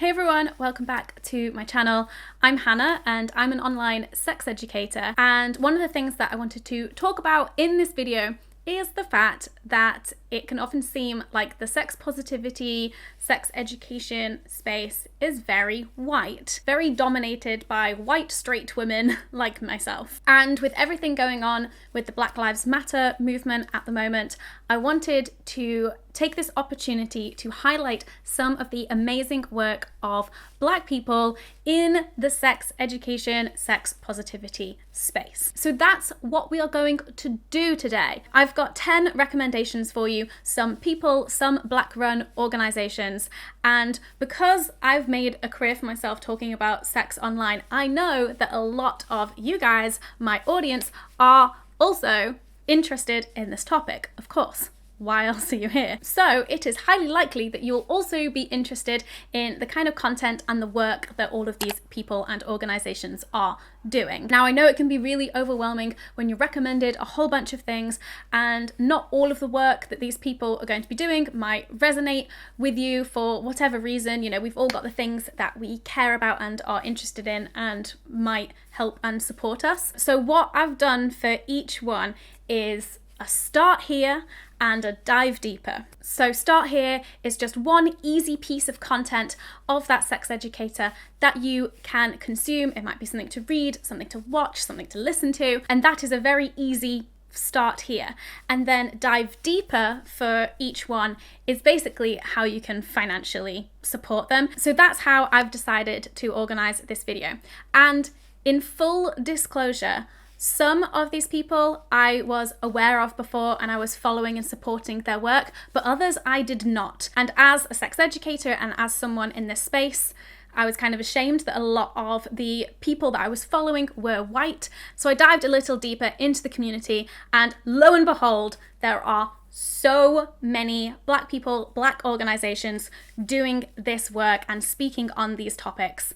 Hey everyone, welcome back to my channel. I'm Hannah and I'm an online sex educator, and one of the things that I wanted to talk about in this video is the fact that it can often seem like the sex positivity, sex education space is very white, very dominated by white straight women like myself. And with everything going on with the Black Lives Matter movement at the moment, I wanted to take this opportunity to highlight some of the amazing work of Black people in the sex education, sex positivity space. So that's what we are going to do today. I've got 10 recommendations for you, some people, some Black run organizations, and because I've made a career for myself talking about sex online, I know that a lot of you guys, my audience, are also interested in this topic, of course. Why else are you here? So it is highly likely that you'll also be interested in the kind of content and the work that all of these people and organizations are doing. Now, I know it can be really overwhelming when you're recommended a whole bunch of things and not all of the work that these people are going to be doing might resonate with you for whatever reason. You know, we've all got the things that we care about and are interested in and might help and support us. So what I've done for each one is a start here and a dive deeper. So start here is just one easy piece of content of that sex educator that you can consume. It might be something to read, something to watch, something to listen to, and that is a very easy start here. And then dive deeper for each one is basically how you can financially support them. So that's how I've decided to organize this video. And in full disclosure, some of these people I was aware of before and I was following and supporting their work, but others I did not. And as a sex educator and as someone in this space, I was kind of ashamed that a lot of the people that I was following were white. So I dived a little deeper into the community, and lo and behold, there are so many Black people, Black organizations doing this work and speaking on these topics.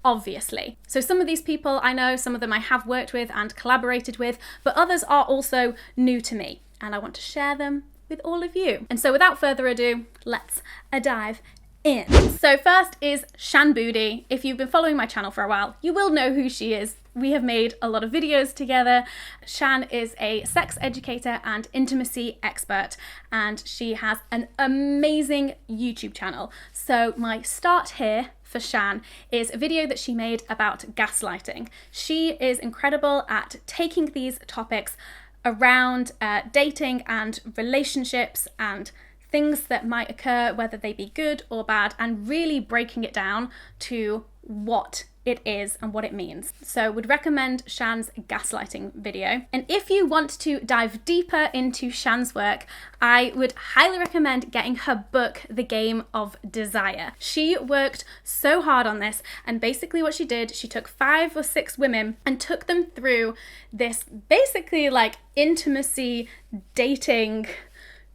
Obviously. So some of these people I know, some of them I have worked with and collaborated with, but others are also new to me and I want to share them with all of you. And so without further ado, let's dive in. So first is Shambhu Dee. If you've been following my channel for a while, you will know who she is. We have made a lot of videos together. Shan is a sex educator and intimacy expert, and she has an amazing YouTube channel. So my start here for Shan is a video that she made about gaslighting. She is incredible at taking these topics around dating and relationships and things that might occur, whether they be good or bad, and really breaking it down to what it is and what it means. So would recommend Shan's gaslighting video. And if you want to dive deeper into Shan's work, I would highly recommend getting her book, The Game of Desire. She worked so hard on this, and basically what she did, she took 5 or 6 women and took them through this basically like intimacy dating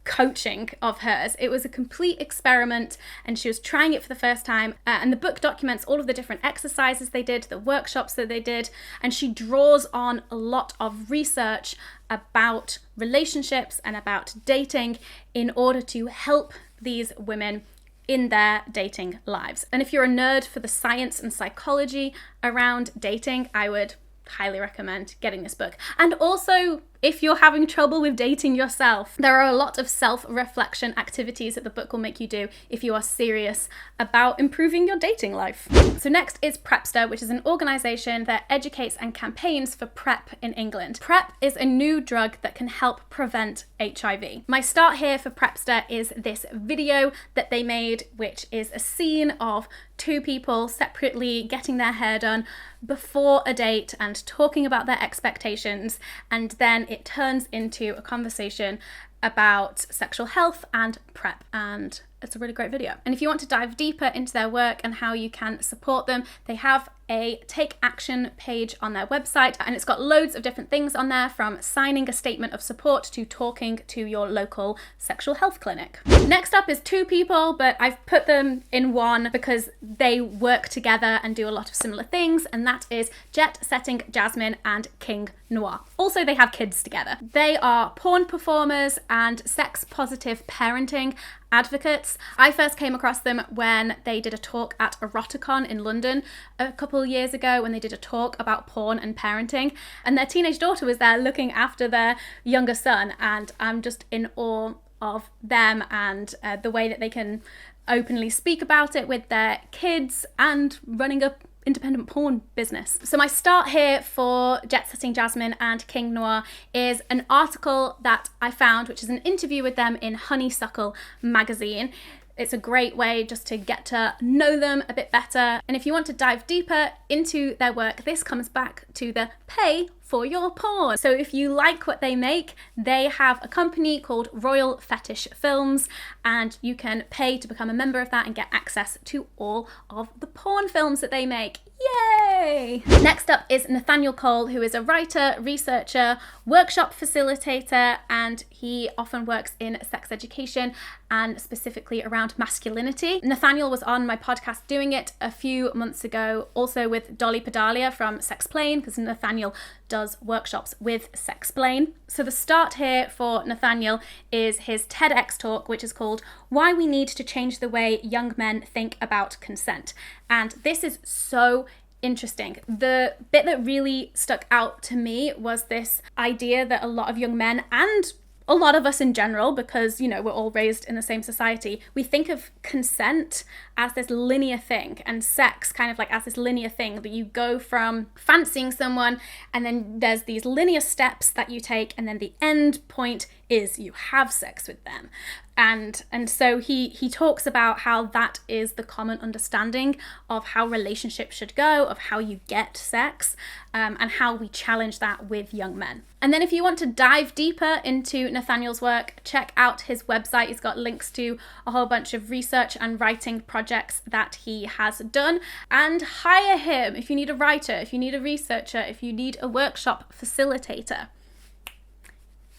coaching of hers. It was a complete experiment and she was trying it for the first time, and the book documents all of the different exercises they did, the workshops that they did, and she draws on a lot of research about relationships and about dating in order to help these women in their dating lives. And if you're a nerd for the science and psychology around dating, I would highly recommend getting this book. And also, if you're having trouble with dating yourself, there are a lot of self-reflection activities that the book will make you do if you are serious about improving your dating life. So next is Prepster, which is an organization that educates and campaigns for PrEP in England. PrEP is a new drug that can help prevent HIV. My start here for Prepster is this video that they made, which is a scene of 2 people separately getting their hair done before a date and talking about their expectations, and then it turns into a conversation about sexual health and PrEP, and it's a really great video. And if you want to dive deeper into their work and how you can support them, they have a take action page on their website, and it's got loads of different things on there, from signing a statement of support to talking to your local sexual health clinic. Next up is two people, but I've put them in one because they work together and do a lot of similar things, and that is Jet Setting Jasmine and King Noir. Also, they have kids together. They are porn performers and sex positive parenting advocates. I first came across them when they did a talk at Eroticon in London a couple of years ago, when they did a talk about porn and parenting, and their teenage daughter was there looking after their younger son, and I'm just in awe of them and the way that they can openly speak about it with their kids and running a independent porn business. So my start here for Jet Setting Jasmine and King Noir is an article that I found, which is an interview with them in Honeysuckle magazine. It's a great way just to get to know them a bit better. And if you want to dive deeper into their work, this comes back to the pay for your porn. So if you like what they make, they have a company called Royal Fetish Films, and you can pay to become a member of that and get access to all of the porn films that they make. Yay! Next up is Nathaniel Cole, who is a writer, researcher, workshop facilitator, and he often works in sex education and specifically around masculinity. Nathaniel was on my podcast doing it a few months ago, also with Dolly Pedalia from Sexplain, because Nathaniel does workshops with Sexplain. So the start here for Nathaniel is his TEDx talk, which is called Why We Need to Change the Way Young Men Think About Consent. And this is so interesting. The bit that really stuck out to me was this idea that a lot of young men, and a lot of us in general, because, you know, we're all raised in the same society, we think of consent as this linear thing, and sex kind of like as this linear thing that you go from fancying someone, and then there's these linear steps that you take, and then the end point is you have sex with them. And so he talks about how that is the common understanding of how relationships should go, of how you get sex, and how we challenge that with young men. And then if you want to dive deeper into Nathaniel's work, check out his website. He's got links to a whole bunch of research and writing projects that he has done. And hire him if you need a writer, if you need a researcher, if you need a workshop facilitator.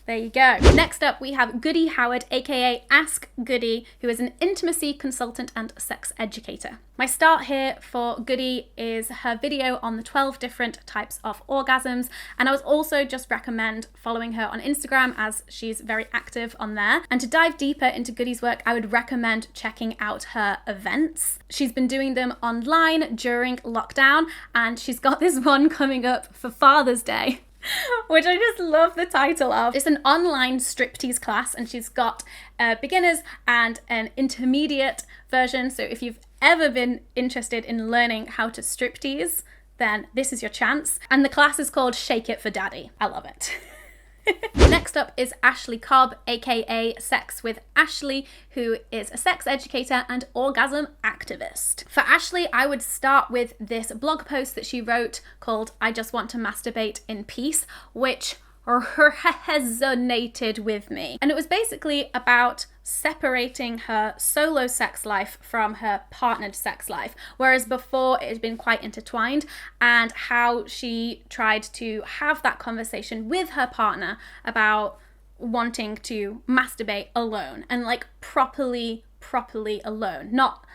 There you go. Next up, we have Goody Howard, aka Ask Goody, who is an intimacy consultant and sex educator. My start here for Goody is her video on the 12 different types of orgasms, and I would also just recommend following her on Instagram, as she's very active on there. And to dive deeper into Goody's work, I would recommend checking out her events. She's been doing them online during lockdown, and she's got this one coming up for Father's Day, which I just love the title of. It's an online striptease class, and she's got beginners and an intermediate version. So if you've ever been interested in learning how to striptease, then this is your chance. And the class is called Shake It for Daddy. I love it. Next up is Ashley Cobb, aka Sex with Ashley, who is a sex educator and orgasm activist. For Ashley, I would start with this blog post that she wrote called I Just Want to Masturbate in Peace, which resonated with me. And it was basically about separating her solo sex life from her partnered sex life, whereas before it had been quite intertwined, and how she tried to have that conversation with her partner about wanting to masturbate alone, and like properly alone, not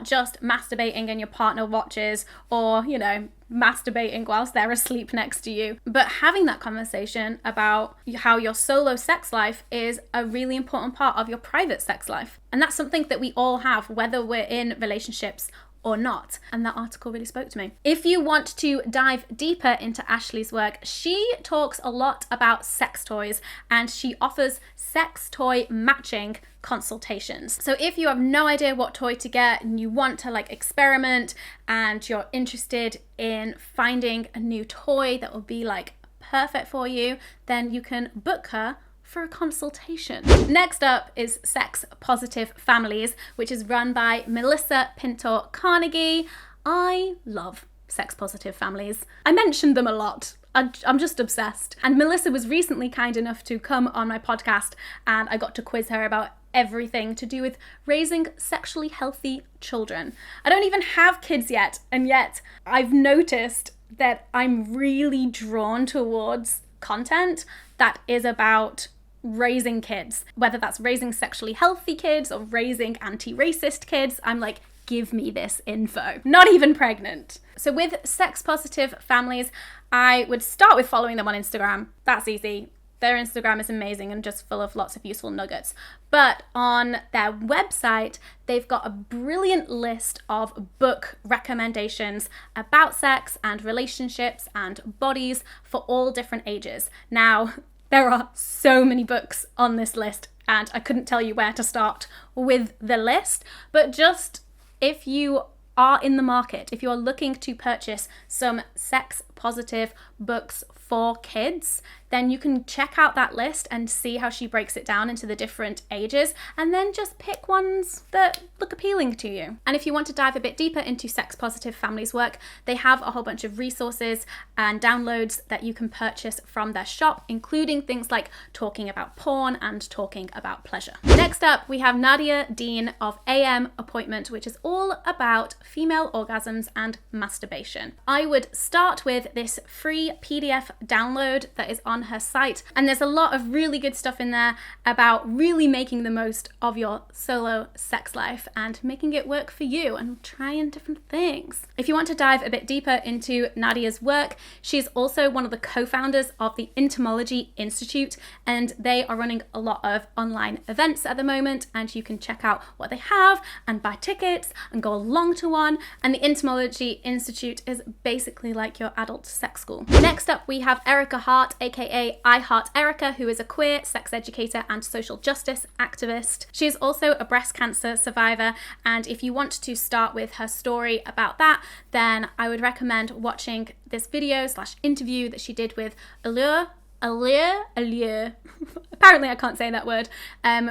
just masturbating and your partner watches, or, you know, masturbating whilst they're asleep next to you, but having that conversation about how your solo sex life is a really important part of your private sex life. And that's something that we all have, whether we're in relationships or not. And that article really spoke to me. If you want to dive deeper into Ashley's work, she talks a lot about sex toys, and she offers sex toy matching consultations. So if you have no idea what toy to get and you want to like experiment, and you're interested in finding a new toy that will be like perfect for you, then you can book her for a consultation. Next up is Sex Positive Families, which is run by Melissa Pintor Carnegie. I love Sex Positive Families. I mentioned them a lot. I'm just obsessed. And Melissa was recently kind enough to come on my podcast, and I got to quiz her about everything to do with raising sexually healthy children. I don't even have kids yet, and yet I've noticed that I'm really drawn towards content that is about raising kids, whether that's raising sexually healthy kids or raising anti-racist kids. I'm like, give me this info. Not even pregnant. So with sex positive families, I would start with following them on Instagram. That's easy. Their Instagram is amazing and just full of lots of useful nuggets. But on their website, they've got a brilliant list of book recommendations about sex and relationships and bodies for all different ages. Now, there are so many books on this list, and I couldn't tell you where to start with the list, but just if you are in the market, if you're looking to purchase some sex positive books for kids, then you can check out that list and see how she breaks it down into the different ages, and then just pick ones that look appealing to you. And if you want to dive a bit deeper into sex positive families work, they have a whole bunch of resources and downloads that you can purchase from their shop, including things like talking about porn and talking about pleasure. Next up, we have Nadia Dean of AM Appointment, which is all about female orgasms and masturbation. I would start with this free PDF download that is on her site, and there's a lot of really good stuff in there about really making the most of your solo sex life and making it work for you and trying different things. If you want to dive a bit deeper into Nadia's work, she's also one of the co-founders of the Entomology Institute, and they are running a lot of online events at the moment, and you can check out what they have and buy tickets and go along to one. And the Entomology Institute is basically like your adult sex school. Next up, we have Erika Hart, aka I Heart Erika, who is a queer sex educator and social justice activist. She is also a breast cancer survivor, and if you want to start with her story about that, then I would recommend watching this video / interview that she did with Allure. Apparently I can't say that word,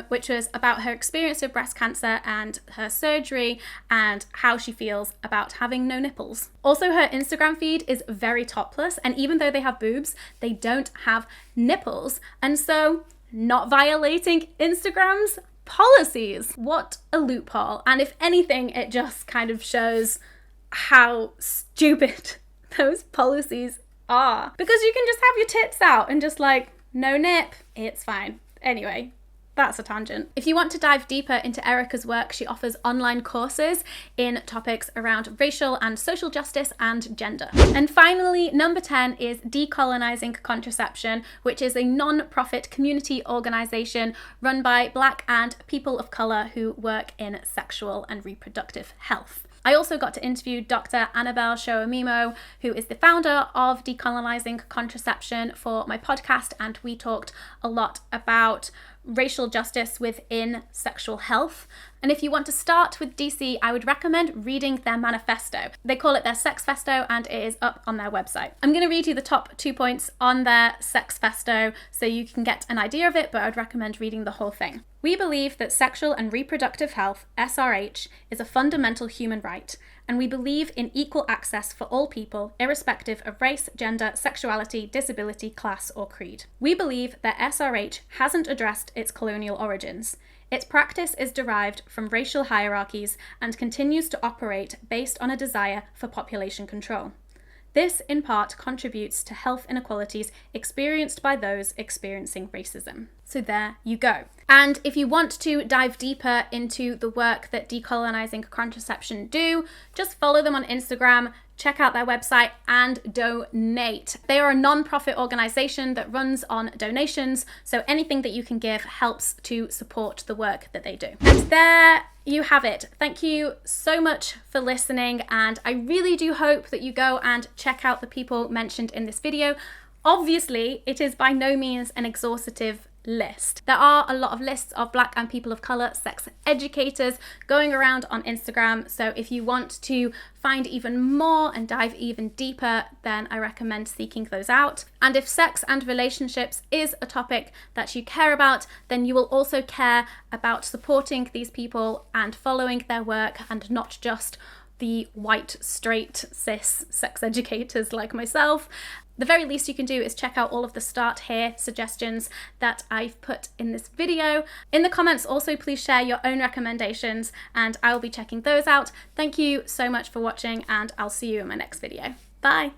which was about her experience of breast cancer and her surgery and how she feels about having no nipples. Also, her Instagram feed is very topless, and even though they have boobs, they don't have nipples, and so not violating Instagram's policies. What a loophole. And if anything, it just kind of shows how stupid those policies are, because you can just have your tits out and just like, no nip, it's fine. Anyway, that's a tangent. If you want to dive deeper into Erika's work, she offers online courses in topics around racial and social justice and gender. And finally, number 10 is Decolonizing Contraception, which is a non-profit community organization run by Black and people of color who work in sexual and reproductive health. I also got to interview Dr. Annabelle Shoamimo, who is the founder of Decolonizing Contraception, for my podcast, and we talked a lot about racial justice within sexual health. And if you want to start with DC, I would recommend reading their manifesto. They call it their Sexfesto, and it is up on their website. I'm going to read you the top 2 points on their Sexfesto so you can get an idea of it, but I would recommend reading the whole thing. We believe that sexual and reproductive health, SRH, is a fundamental human right, and we believe in equal access for all people, irrespective of race, gender, sexuality, disability, class, or creed. We believe that SRH hasn't addressed its colonial origins. Its practice is derived from racial hierarchies and continues to operate based on a desire for population control. This, in part, contributes to health inequalities experienced by those experiencing racism. So there you go. And if you want to dive deeper into the work that Decolonizing Contraception do, just follow them on Instagram, check out their website, and donate. They are a non-profit organization that runs on donations, so anything that you can give helps to support the work that they do. And there you have it. Thank you so much for listening, and I really do hope that you go and check out the people mentioned in this video. Obviously, it is by no means an exhaustive list. There are a lot of lists of Black and people of color sex educators going around on Instagram, so if you want to find even more and dive even deeper, then I recommend seeking those out. And if sex and relationships is a topic that you care about, then you will also care about supporting these people and following their work, and not just the white, straight, cis sex educators like myself. the very least you can do is check out all of the start here suggestions that I've put in this video. In the comments also, please share your own recommendations and I will be checking those out. Thank you so much for watching and I'll see you in my next video. Bye.